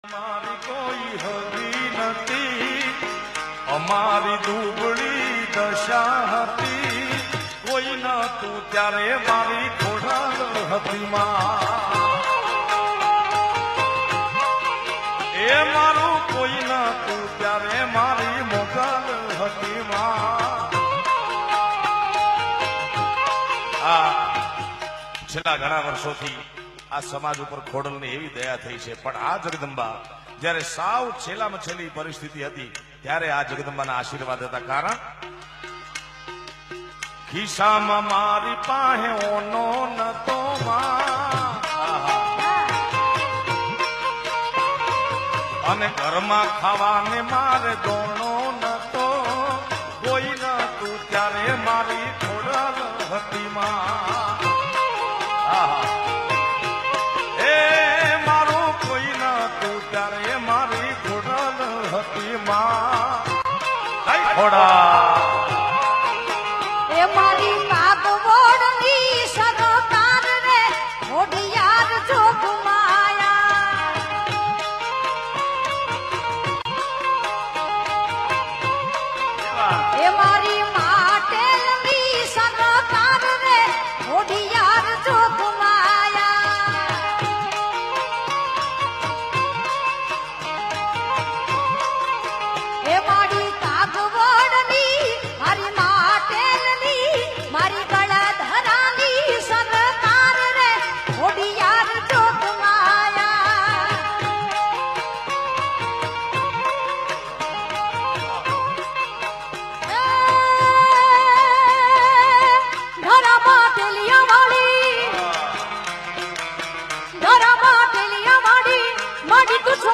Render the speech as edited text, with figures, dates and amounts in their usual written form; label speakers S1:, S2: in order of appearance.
S1: અમારી કોઈ હતી નથી, અમારી દુબળી દશા હતી, કોઈ નતું ત્યારે મારી ખોડાલ હતી એ મારું કોઈ નતું ત્યારે મારી મોગલ હતી છેલ્લા ઘણા વર્ષોથી આ સમાજ ઉપર ખોડલની એવી દયા થઈ છે, પણ આ જગદંબા જ્યારે સાવ છેલ્લામાં છેલ્લી પરિસ્થિતિ હતી ત્યારે આ જગદંબાના આશીર્વાદ હતા. કારણ ખિસ્સામાં મારી પાસે ઓનો નતો અને ઘરમાં ખાવાને મારે દોણો નતો, કોઈ નતું ત્યારે મારી ખોડલ હતી
S2: એ મારી કાગવડની સરકાર રે મોઢિયાર જોગમાયા એ મારી માટેલની સરકાર રે મોઢિયાર જોગમાયા એ મારી મારી તું છો